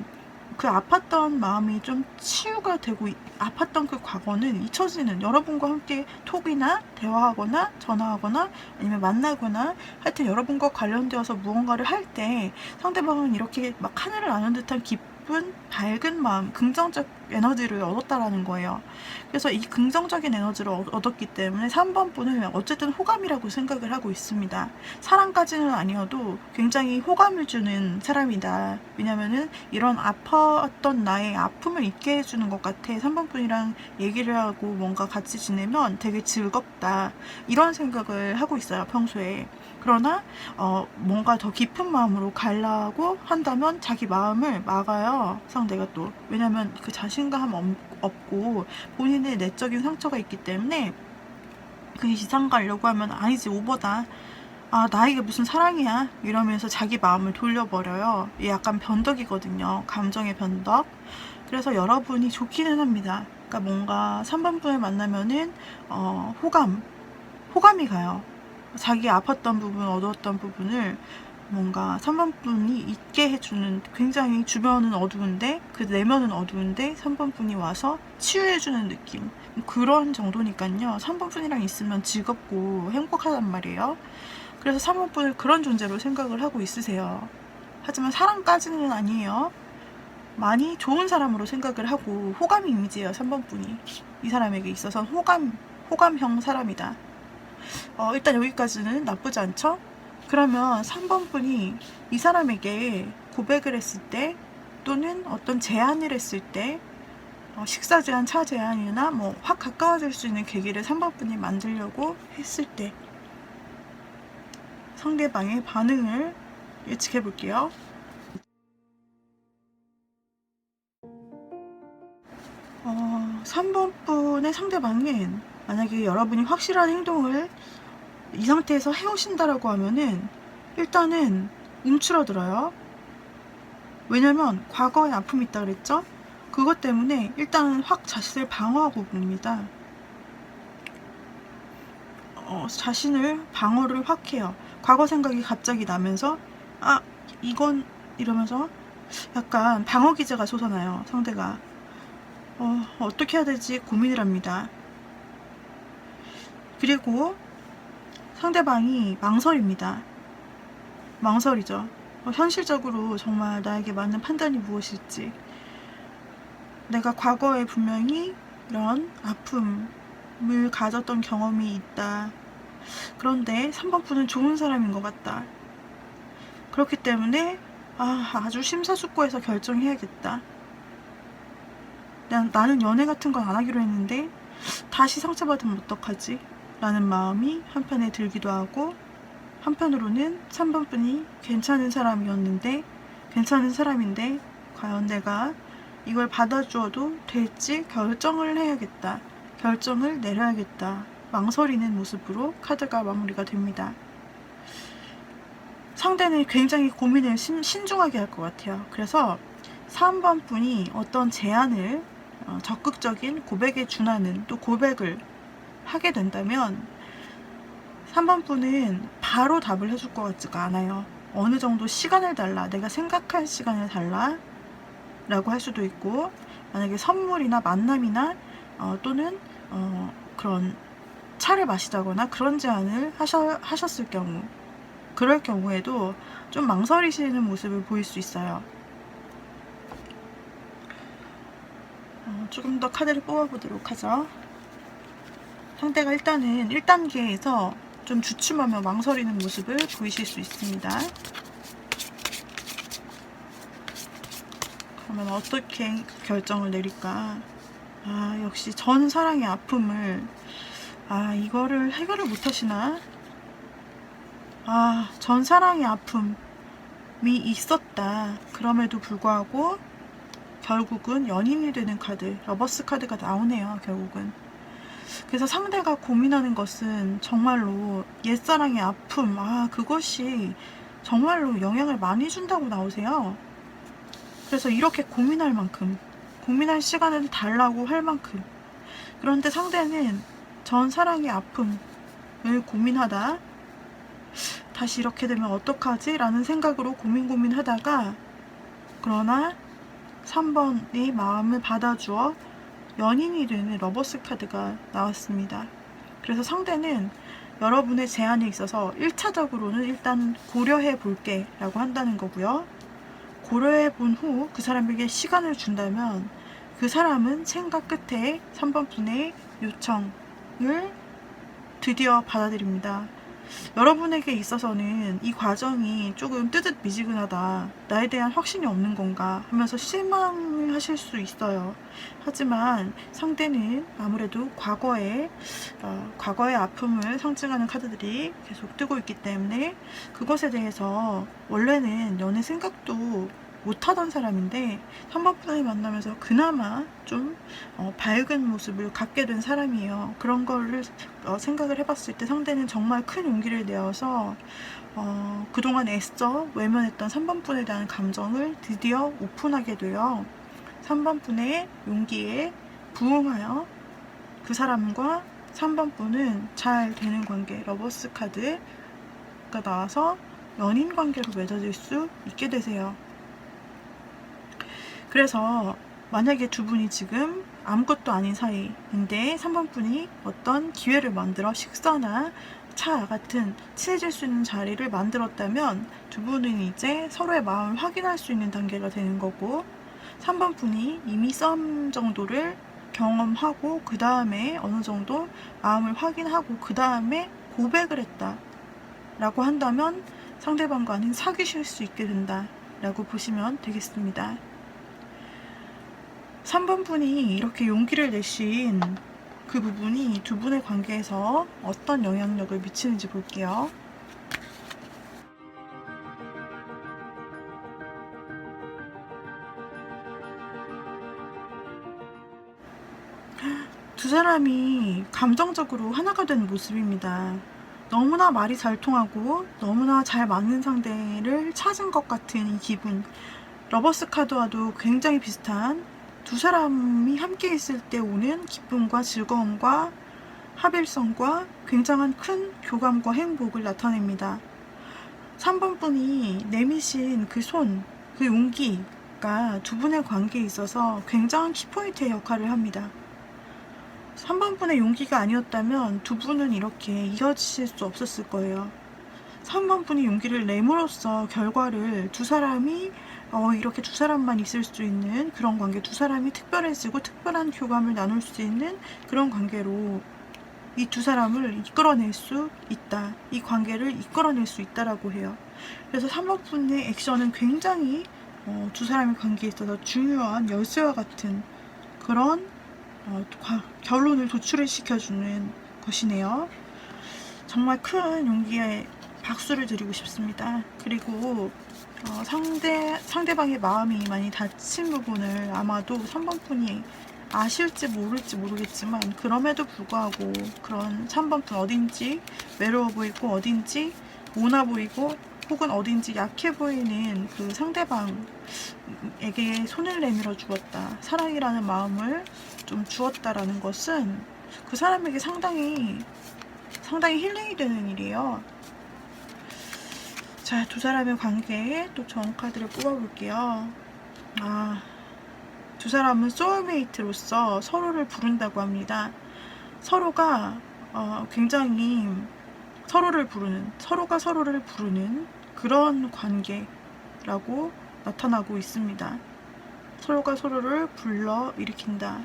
그 아팠던 마음이 좀 치유가 되고, 아팠던 그 과거는 잊혀지는, 여러분과 함께 톡이나 대화하거나 전화하거나 아니면 만나거나 하여튼 여러분과 관련되어서 무언가를 할 때 상대방은 이렇게 막 하늘을 나는 듯한 기쁜 밝은 마음, 긍정적 에너지를 얻었다라는 거예요. 그래서 이 긍정적인 에너지를 얻었기 때문에 3번 분은 어쨌든 호감이라고 생각을 하고 있습니다. 사랑까지는 아니어도 굉장히 호감을 주는 사람이다. 왜냐면은 이런 아팠던 나의 아픔을 잊게 해주는 것 같아. 3번 분이랑 얘기를 하고 뭔가 같이 지내면 되게 즐겁다, 이런 생각을 하고 있어요, 평소에. 그러나 뭔가 더 깊은 마음으로 가려고 한다면 자기 마음을 막아요, 상대가 또. 왜냐면 그 자신감 없고 본인의 내적인 상처가 있기 때문에 그 이상 가려고 하면 아니지, 오버다, 나에게 무슨 사랑이야, 이러면서 자기 마음을 돌려버려요. 이게 약간 변덕이거든요, 감정의 변덕. 그래서 여러분이 좋기는 합니다. 그러니까 뭔가 3번 분을 만나면은 호감이 가요. 자기 아팠던 부분, 어두웠던 부분을 뭔가 3번 분이 잊게 해주는, 굉장히 주변은 어두운데 그 내면은 어두운데 3번 분이 와서 치유해주는 느낌, 그런 정도니까요. 3번 분이랑 있으면 즐겁고 행복하단 말이에요. 그래서 3번 분을 그런 존재로 생각을 하고 있으세요. 하지만 사랑까지는 아니에요. 많이 좋은 사람으로 생각을 하고 호감 이미지예요. 3번 분이 이 사람에게 있어서 호감형 사람이다. 일단 여기까지는 나쁘지 않죠? 그러면 3번 분이 이 사람에게 고백을 했을 때 또는 어떤 제안을 했을 때 식사 제안, 차 제안이나 뭐 확 가까워질 수 있는 계기를 3번 분이 만들려고 했을 때 상대방의 반응을 예측해 볼게요. 3번 분의 상대방은 만약에 여러분이 확실한 행동을 이 상태에서 해오신다라고 하면은 일단은 움츠러들어요. 왜냐면 과거에 아픔이 있다 그랬죠? 그것 때문에 일단은 확 자신을 방어하고 봅니다. 자신을 방어를 확 해요. 과거 생각이 갑자기 나면서 이건 이러면서 약간 방어 기제가 솟아나요. 상대가 어떻게 해야 될지 고민을 합니다. 그리고 상대방이 망설입니다. 망설이죠. 현실적으로 정말 나에게 맞는 판단이 무엇일지, 내가 과거에 분명히 이런 아픔을 가졌던 경험이 있다. 그런데 3번 분은 좋은 사람인 것 같다. 그렇기 때문에 아주 심사숙고해서 결정해야겠다. 나는 연애 같은 건 안 하기로 했는데 다시 상처받으면 어떡하지? 라는 마음이 한편에 들기도 하고, 한편으로는 3번 분이 괜찮은 사람인데 과연 내가 이걸 받아주어도 될지 결정을 해야겠다. 결정을 내려야겠다. 망설이는 모습으로 카드가 마무리가 됩니다. 상대는 굉장히 고민을 신중하게 할 것 같아요. 그래서 3번 분이 어떤 제안을 적극적인 고백에 준하는 또 고백을 하게 된다면 3번 분은 바로 답을 해줄 것 같지가 않아요. 어느 정도 시간을 달라, 내가 생각할 시간을 달라 라고 할 수도 있고, 만약에 선물이나 만남이나 또는 그런 차를 마시자거나 그런 제안을 하셨을 경우, 그럴 경우에도 좀 망설이시는 모습을 보일 수 있어요. 조금 더 카드를 뽑아보도록 하죠. 상대가 일단은 1단계에서 좀 주춤하며 망설이는 모습을 보이실 수 있습니다. 그러면 어떻게 결정을 내릴까? 역시 전 사랑의 아픔을 이거를 해결을 못하시나? 전 사랑의 아픔이 있었다. 그럼에도 불구하고 결국은 연인이 되는 카드, 러버스 카드가 나오네요. 결국은. 그래서 상대가 고민하는 것은 정말로 옛사랑의 아픔, 그것이 정말로 영향을 많이 준다고 나오세요. 그래서 이렇게 고민할 만큼, 고민할 시간을 달라고 할 만큼. 그런데 상대는 전 사랑의 아픔을 고민하다 다시 이렇게 되면 어떡하지? 라는 생각으로 고민하다가, 그러나 3번의 마음을 받아주어 연인이 되는 러버스 카드가 나왔습니다. 그래서 상대는 여러분의 제안에 있어서 1차적으로는 일단 고려해 볼게 라고 한다는 거고요. 고려해 본 후 그 사람에게 시간을 준다면 그 사람은 생각 끝에 3번 분의 요청을 드디어 받아들입니다. 여러분에게 있어서는 이 과정이 조금 뜨뜻미지근하다, 나에 대한 확신이 없는 건가 하면서 실망을 하실 수 있어요. 하지만 상대는 아무래도 과거의 아픔을 상징하는 카드들이 계속 뜨고 있기 때문에 그것에 대해서 원래는 연애 생각도 못하던 사람인데 3번 분을 만나면서 그나마 좀 밝은 모습을 갖게 된 사람이에요. 그런 거를 생각을 해봤을 때 상대는 정말 큰 용기를 내어서 그동안 애써 외면했던 3번 분에 대한 감정을 드디어 오픈하게 돼요. 3번 분의 용기에 부응하여 그 사람과 3번 분은 잘 되는 관계, 러버스 카드가 나와서 연인 관계로 맺어질 수 있게 되세요. 그래서 만약에 두 분이 지금 아무것도 아닌 사이인데 3번 분이 어떤 기회를 만들어 식사나 차 같은 친해질 수 있는 자리를 만들었다면 두 분은 이제 서로의 마음을 확인할 수 있는 단계가 되는 거고, 3번 분이 이미 썸 정도를 경험하고 그 다음에 어느 정도 마음을 확인하고 그 다음에 고백을 했다 라고 한다면 상대방과는 사귀실 수 있게 된다 라고 보시면 되겠습니다. 3번 분이 이렇게 용기를 내신 그 부분이 두 분의 관계에서 어떤 영향력을 미치는지 볼게요. 두 사람이 감정적으로 하나가 된 모습입니다. 너무나 말이 잘 통하고 너무나 잘 맞는 상대를 찾은 것 같은 이 기분. 러버스 카드와도 굉장히 비슷한 두 사람이 함께 있을 때 오는 기쁨과 즐거움과 합일성과 굉장한 큰 교감과 행복을 나타냅니다. 3번 분이 내미신 그 손, 그 용기가 두 분의 관계에 있어서 굉장한 키포인트의 역할을 합니다. 3번 분의 용기가 아니었다면 두 분은 이렇게 이어지실 수 없었을 거예요. 3번 분이 용기를 내므로써 결과를 두 사람이 이렇게 두 사람만 있을 수 있는 그런 관계, 두 사람이 특별해지고 특별한 교감을 나눌 수 있는 그런 관계로 이 두 사람을 이끌어낼 수 있다. 이 관계를 이끌어낼 수 있다라고 해요. 그래서 3번 분의 액션은 굉장히 두 사람의 관계에 있어서 중요한 열쇠와 같은 그런 결론을 도출을 시켜주는 것이네요. 정말 큰 용기에 박수를 드리고 싶습니다. 그리고 상대방의 마음이 많이 다친 부분을 아마도 3번 분이 아실지 모를지 모르겠지만 그럼에도 불구하고 그런 3번 분 어딘지 외로워 보이고 어딘지 모나 보이고 혹은 어딘지 약해 보이는 그 상대방에게 손을 내밀어 주었다. 사랑이라는 마음을 좀 주었다라는 것은 그 사람에게 상당히 힐링이 되는 일이에요. 자, 두 사람의 관계에 또 정 카드를 뽑아볼게요. 두 사람은 소울메이트로서 서로를 부른다고 합니다. 서로가 굉장히 서로가 서로를 부르는 그런 관계라고 나타나고 있습니다. 서로가 서로를 불러 일으킨다.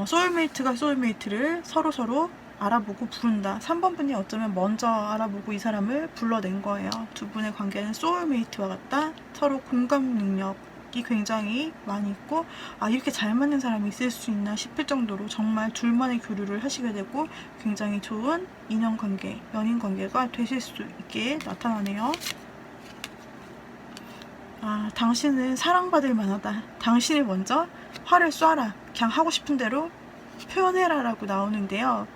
소울메이트가 소울메이트를 서로 알아보고 부른다. 3번 분이 어쩌면 먼저 알아보고 이 사람을 불러낸 거예요. 두 분의 관계는 소울메이트와 같다. 서로 공감 능력이 굉장히 많이 있고 이렇게 잘 맞는 사람이 있을 수 있나 싶을 정도로 정말 둘만의 교류를 하시게 되고 굉장히 좋은 인연관계, 연인관계가 되실 수 있게 나타나네요. 당신은 사랑받을 만하다. 당신이 먼저 화를 쏴라. 그냥 하고 싶은 대로 표현해라 라고 나오는데요.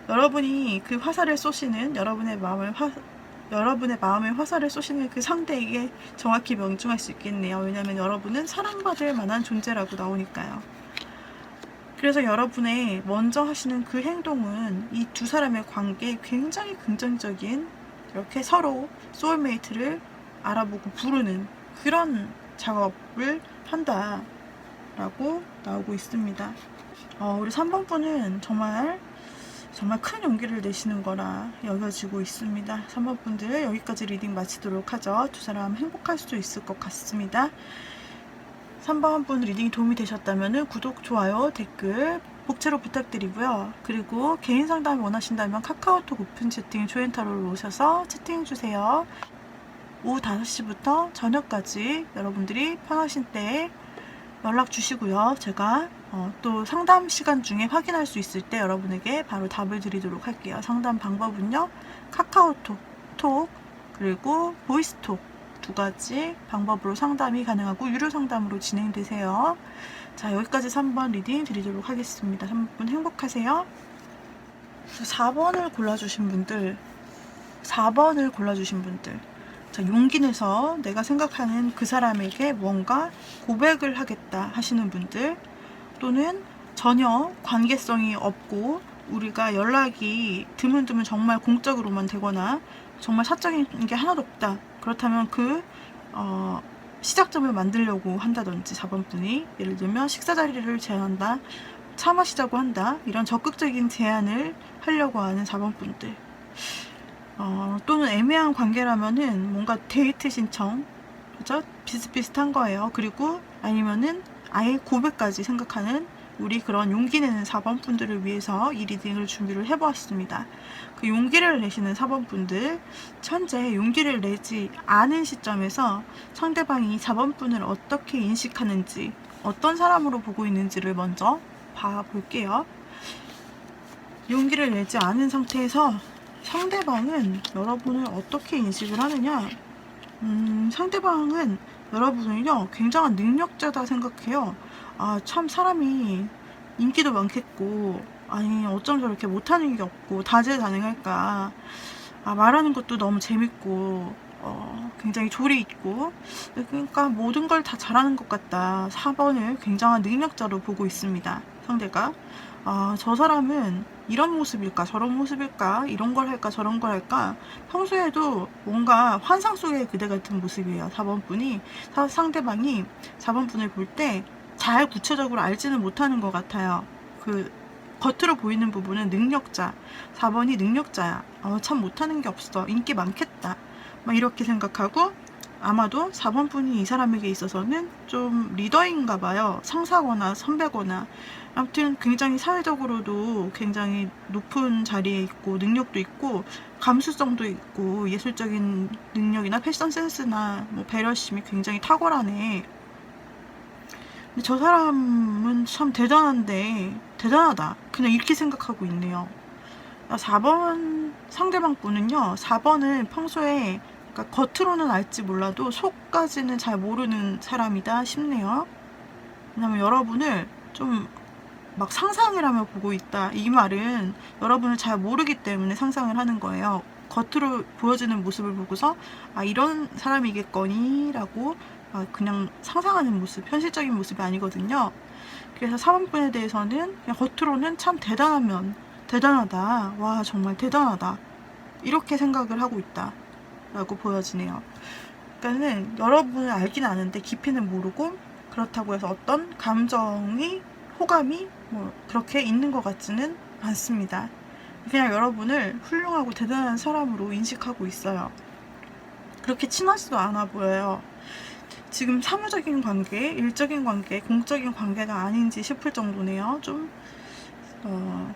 여러분이 그 화살을 쏘시는 여러분의 마음에 화살을 쏘시는 그 상대에게 정확히 명중할 수 있겠네요. 왜냐하면 여러분은 사랑받을 만한 존재라고 나오니까요. 그래서 여러분의 먼저 하시는 그 행동은 이 두 사람의 관계에 굉장히 긍정적인 이렇게 서로 소울메이트를 알아보고 부르는 그런 작업을 한다 라고 나오고 있습니다. 우리 3번 분은 정말 큰 용기를 내시는 거라 여겨지고 있습니다. 3번 분들 여기까지 리딩 마치도록 하죠. 두 사람 행복할 수 있을 것 같습니다. 3번 분 리딩이 도움이 되셨다면 구독, 좋아요, 댓글 복채로 부탁드리고요. 그리고 개인 상담 원하신다면 카카오톡 오픈 채팅 조앤타로로 오셔서 채팅해주세요. 오후 5시부터 저녁까지 여러분들이 편하신 때 연락 주시고요. 제가 또 상담 시간 중에 확인할 수 있을 때 여러분에게 바로 답을 드리도록 할게요. 상담 방법은요. 카카오톡, 톡, 그리고 보이스톡 두 가지 방법으로 상담이 가능하고 유료 상담으로 진행되세요. 자, 여기까지 3번 리딩 드리도록 하겠습니다. 3분 행복하세요. 4번을 골라주신 분들 자, 용기 내서 내가 생각하는 그 사람에게 뭔가 고백을 하겠다 하시는 분들, 또는 전혀 관계성이 없고 우리가 연락이 드문드문 정말 공적으로만 되거나 정말 사적인 게 하나도 없다. 그렇다면 그 시작점을 만들려고 한다든지 4번 분이 예를 들면 식사 자리를 제안한다, 차 마시자고 한다, 이런 적극적인 제안을 하려고 하는 4번 분들, 또는 애매한 관계라면은 뭔가 데이트 신청 그죠? 비슷비슷한 거예요. 그리고 아니면은 아예 고백까지 생각하는 우리 그런 용기 내는 4번 분들을 위해서 이 리딩을 준비를 해보았습니다. 그 용기를 내시는 4번 분들, 현재 용기를 내지 않은 시점에서 상대방이 4번 분을 어떻게 인식하는지, 어떤 사람으로 보고 있는지를 먼저 봐볼게요. 용기를 내지 않은 상태에서 상대방은 여러분을 어떻게 인식을 하느냐? 상대방은 여러분을요, 굉장한 능력자다 생각해요. 아, 참 사람이 인기도 많겠고, 아니, 어쩜 저렇게 못하는 게 없고, 다재다능할까. 아, 말하는 것도 너무 재밌고, 굉장히 조리 있고, 그러니까 모든 걸 다 잘하는 것 같다. 4번을 굉장한 능력자로 보고 있습니다. 상대가. 아, 저 사람은 이런 모습일까, 저런 모습일까, 이런 걸 할까, 저런 걸 할까, 평소에도 뭔가 환상 속의 그대 같은 모습이에요. 4번 분이, 상대방이 4번 분을 볼 때 잘 구체적으로 알지는 못하는 것 같아요. 그, 겉으로 보이는 부분은 능력자, 4번이 능력자야. 참 못하는 게 없어. 인기 많겠다. 막 이렇게 생각하고, 아마도 4번 분이 이 사람에게 있어서는 좀 리더인가 봐요. 상사거나 선배거나. 아무튼 굉장히 사회적으로도 굉장히 높은 자리에 있고, 능력도 있고, 감수성도 있고, 예술적인 능력이나 패션 센스나 뭐 배려심이 굉장히 탁월하네. 근데 저 사람은 참 대단하다. 그냥 이렇게 생각하고 있네요. 4번 상대방 분은요, 4번을 평소에, 그러니까 겉으로는 알지 몰라도 속까지는 잘 모르는 사람이다 싶네요. 왜냐면 여러분을 좀 막 상상을 하며 보고 있다. 이 말은 여러분을 잘 모르기 때문에 상상을 하는 거예요. 겉으로 보여지는 모습을 보고서 아, 이런 사람이겠거니 라고 그냥 상상하는 모습, 현실적인 모습이 아니거든요. 그래서 4번분에 대해서는 그냥 겉으로는 참 대단하다. 와, 정말 대단하다. 이렇게 생각을 하고 있다. 라고 보여지네요. 그러니까는 여러분을 알긴 아는데 깊이는 모르고, 그렇다고 해서 어떤 감정이, 호감이 뭐 그렇게 있는 것 같지는 않습니다. 그냥 여러분을 훌륭하고 대단한 사람으로 인식하고 있어요. 그렇게 친하지도 않아 보여요. 지금 사무적인 관계, 일적인 관계, 공적인 관계가 아닌지 싶을 정도네요. 좀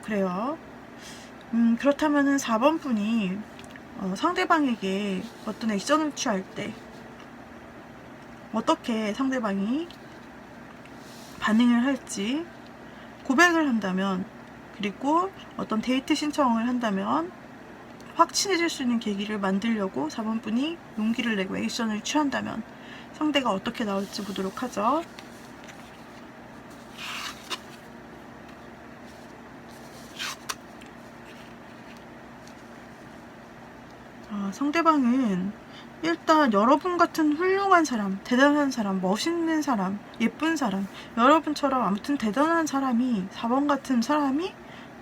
그래요. 그렇다면은 4번 분이 상대방에게 어떤 액션을 취할 때 어떻게 상대방이 반응을 할지, 고백을 한다면, 그리고 어떤 데이트 신청을 한다면 확 친해질 수 있는 계기를 만들려고 4번 분이 용기를 내고 액션을 취한다면 상대가 어떻게 나올지 보도록 하죠. 상대방은 일단 여러분 같은 훌륭한 사람, 대단한 사람, 멋있는 사람, 예쁜 사람, 여러분처럼 아무튼 대단한 사람이, 4번 같은 사람이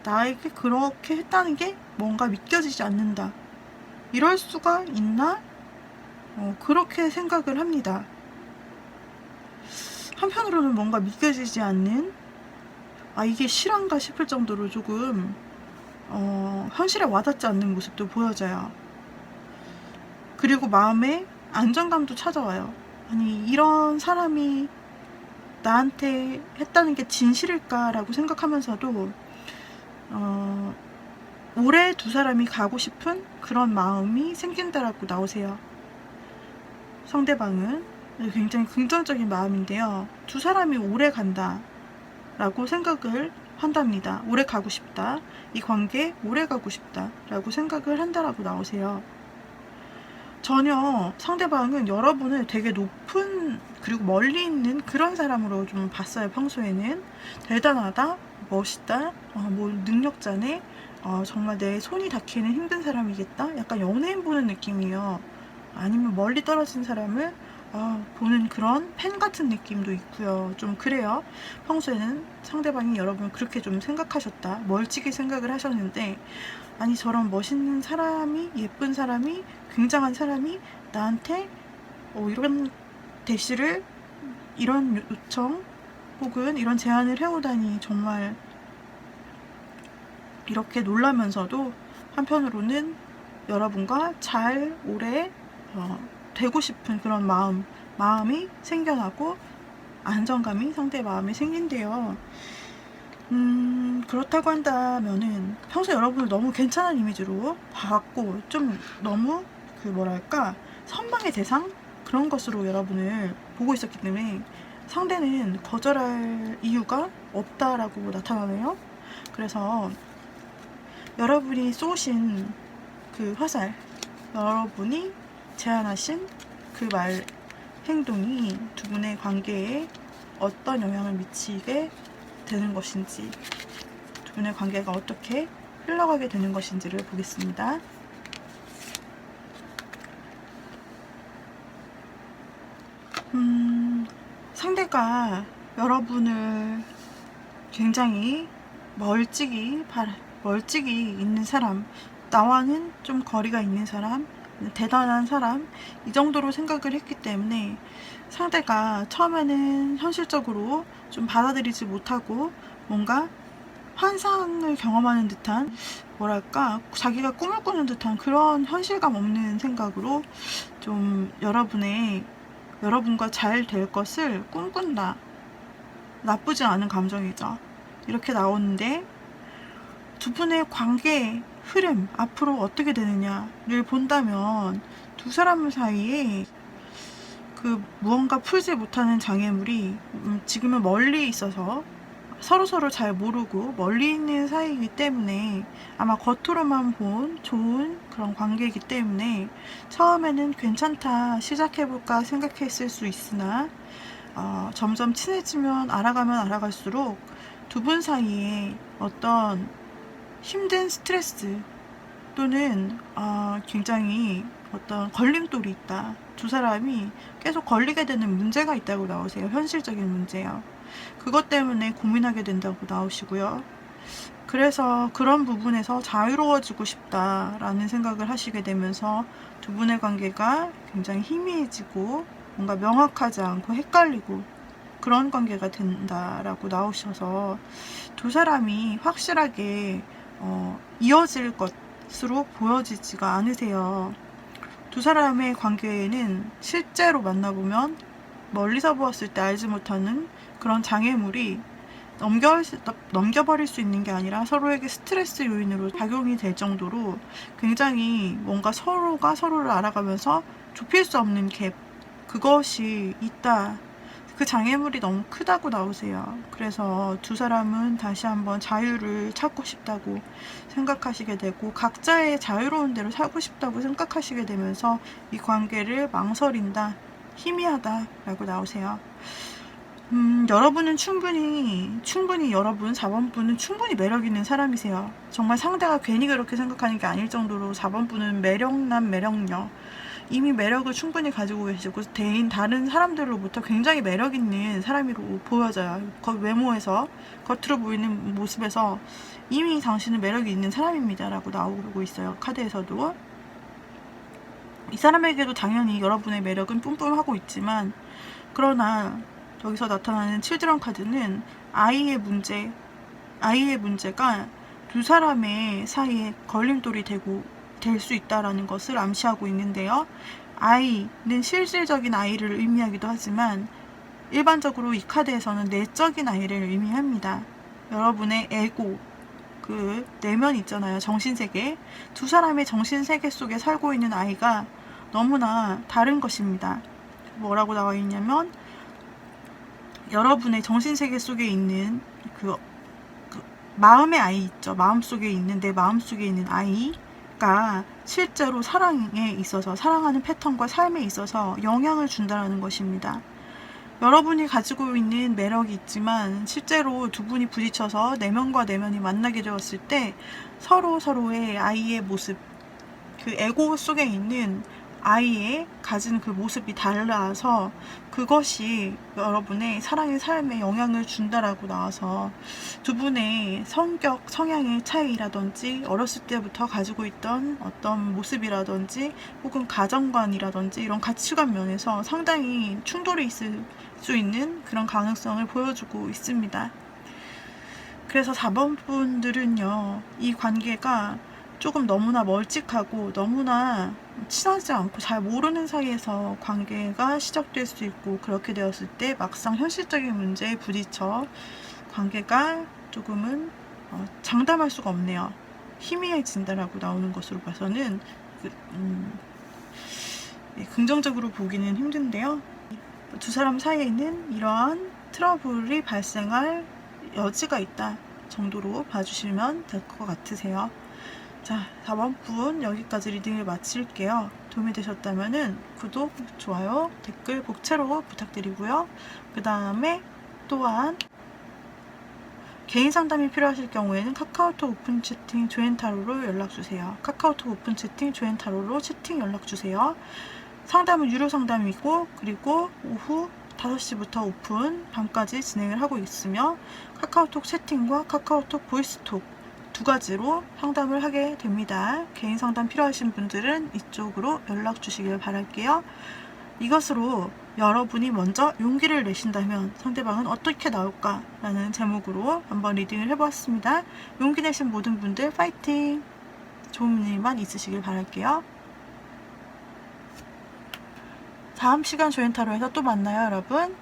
나에게 그렇게 했다는 게 뭔가 믿겨지지 않는다. 이럴 수가 있나? 그렇게 생각을 합니다. 한편으로는 뭔가 믿겨지지 않는, 이게 실화인가 싶을 정도로 조금 현실에 와닿지 않는 모습도 보여져요. 그리고 마음에 안정감도 찾아와요. 아니, 이런 사람이 나한테 했다는 게 진실일까라고 생각하면서도 오래 두 사람이 가고 싶은 그런 마음이 생긴다라고 나오세요. 상대방은 굉장히 긍정적인 마음인데요. 두 사람이 오래 간다 라고 생각을 한답니다. 오래 가고 싶다. 이 관계 오래 가고 싶다 라고 생각을 한다라고 나오세요. 전혀 상대방은 여러분을 되게 높은, 그리고 멀리 있는 그런 사람으로 좀 봤어요. 평소에는 대단하다, 멋있다, 뭐 능력자네, 정말 내 손이 닿기는 힘든 사람이겠다, 약간 연예인 보는 느낌이에요. 아니면 멀리 떨어진 사람을 보는 그런 팬 같은 느낌도 있고요. 좀 그래요. 평소에는 상대방이 여러분을 그렇게 좀 생각하셨다, 멀찍이 생각을 하셨는데, 아니, 저런 멋있는 사람이, 예쁜 사람이, 굉장한 사람이 나한테 이런 대시를, 이런 요청 혹은 이런 제안을 해오다니 정말, 이렇게 놀라면서도 한편으로는 여러분과 잘 오래 되고 싶은 그런 마음, 마음이 생겨나고 안정감이 상대의 마음에 생긴대요. 그렇다고 한다면은 평소 여러분을 너무 괜찮은 이미지로 봐왔고 좀 너무 그 뭐랄까 선망의 대상 그런 것으로 여러분을 보고 있었기 때문에 상대는 거절할 이유가 없다라고 나타나네요. 그래서 여러분이 쏘신 그 화살, 여러분이 제안하신 그 말, 행동이 두 분의 관계에 어떤 영향을 미치게 되는 것인지, 두 분의 관계가 어떻게 흘러가게 되는 것인지를 보겠습니다. 상대가 여러분을 굉장히 멀찍이 있는 사람, 나와는 좀 거리가 있는 사람, 대단한 사람, 이 정도로 생각을 했기 때문에 상대가 처음에는 현실적으로 좀 받아들이지 못하고 뭔가 환상을 경험하는 듯한 뭐랄까 자기가 꿈을 꾸는 듯한 그런 현실감 없는 생각으로 좀 여러분과 잘 될 것을 꿈꾼다. 나쁘지 않은 감정이죠. 이렇게 나오는데 두 분의 관계 흐름 앞으로 어떻게 되느냐를 본다면 두 사람 사이에 그 무언가 풀지 못하는 장애물이 지금은 멀리 있어서 서로서로 잘 모르고 멀리 있는 사이이기 때문에 아마 겉으로만 본 좋은 그런 관계이기 때문에 처음에는 괜찮다 시작해볼까 생각했을 수 있으나 점점 친해지면 알아가면 알아갈수록 두 분 사이에 어떤 힘든 스트레스 또는 굉장히 어떤 걸림돌이 있다. 두 사람이 계속 걸리게 되는 문제가 있다고 나오세요. 현실적인 문제요. 그것 때문에 고민하게 된다고 나오시고요. 그래서 그런 부분에서 자유로워지고 싶다라는 생각을 하시게 되면서 두 분의 관계가 굉장히 희미해지고 뭔가 명확하지 않고 헷갈리고 그런 관계가 된다라고 나오셔서 두 사람이 확실하게 이어질 것으로 보여지지가 않으세요. 두 사람의 관계에는 실제로 만나보면 멀리서 보았을 때 알지 못하는 그런 장애물이 넘겨버릴 수 있는 게 아니라 서로에게 스트레스 요인으로 작용이 될 정도로 굉장히 뭔가 서로가 서로를 알아가면서 좁힐 수 없는 갭, 그것이 있다. 그 장애물이 너무 크다고 나오세요. 그래서 두 사람은 다시 한번 자유를 찾고 싶다고 생각하시게 되고 각자의 자유로운 대로 살고 싶다고 생각하시게 되면서 이 관계를 망설인다, 희미하다 라고 나오세요. 여러분은 충분히 여러분 4번분은 충분히 매력 있는 사람이세요. 정말 상대가 괜히 그렇게 생각하는 게 아닐 정도로 4번분은 매력남 매력녀, 이미 매력을 충분히 가지고 계시고 다른 사람들로부터 굉장히 매력 있는 사람으로 보여져요. 외모에서 겉으로 보이는 모습에서 이미 당신은 매력이 있는 사람입니다 라고 나오고 있어요. 카드에서도 이 사람에게도 당연히 여러분의 매력은 뿜뿜하고 있지만, 그러나 여기서 나타나는 칠드런 카드는 아이의 문제가 두 사람의 사이에 걸림돌이 될 수 있다라는 것을 암시하고 있는데요. 아이는 실질적인 아이를 의미하기도 하지만 일반적으로 이 카드에서는 내적인 아이를 의미합니다. 여러분의 에고, 그 내면 있잖아요. 정신세계. 두 사람의 정신세계 속에 살고 있는 아이가 너무나 다른 것입니다. 뭐라고 나와 있냐면 여러분의 정신세계 속에 있는 그 마음의 아이 있죠. 마음속에 있는 내 마음속에 있는 아이가 실제로 사랑에 있어서 사랑하는 패턴과 삶에 있어서 영향을 준다는 것입니다. 여러분이 가지고 있는 매력이 있지만 실제로 두 분이 부딪혀서 내면과 내면이 만나게 되었을 때 서로의 아이의 모습, 그 에고 속에 있는 아이의 가진 그 모습이 달라서 그것이 여러분의 사랑의 삶에 영향을 준다라고 나와서 두 분의 성향의 차이라든지 어렸을 때부터 가지고 있던 어떤 모습이라든지 혹은 가정관이라든지 이런 가치관 면에서 상당히 충돌이 있을 수 있는 그런 가능성을 보여주고 있습니다. 그래서 4번 분들은요, 이 관계가 조금 너무나 멀찍하고 너무나 친하지 않고 잘 모르는 사이에서 관계가 시작될 수 있고, 그렇게 되었을 때 막상 현실적인 문제에 부딪혀 관계가 조금은 장담할 수가 없네요. 희미해진다라고 나오는 것으로 봐서는 긍정적으로 보기는 힘든데요. 두 사람 사이에는 이러한 트러블이 발생할 여지가 있다 정도로 봐주시면 될 것 같으세요. 자, 4번 분 여기까지 리딩을 마칠게요. 도움이 되셨다면 구독, 좋아요, 댓글 복채로 부탁드리고요. 그 다음에 또한 개인 상담이 필요하실 경우에는 카카오톡 오픈 채팅 조앤타로로 연락주세요. 카카오톡 오픈 채팅 조앤타로로 채팅 연락주세요. 상담은 유료 상담이고, 그리고 오후 5시부터 오픈 밤까지 진행을 하고 있으며, 카카오톡 채팅과 카카오톡 보이스톡 두 가지로 상담을 하게 됩니다. 개인 상담 필요하신 분들은 이쪽으로 연락 주시길 바랄게요. 이것으로 여러분이 먼저 용기를 내신다면 상대방은 어떻게 나올까? 라는 제목으로 한번 리딩을 해보았습니다. 용기 내신 모든 분들 파이팅! 좋은 일만 있으시길 바랄게요. 다음 시간 조앤타로에서 또 만나요, 여러분.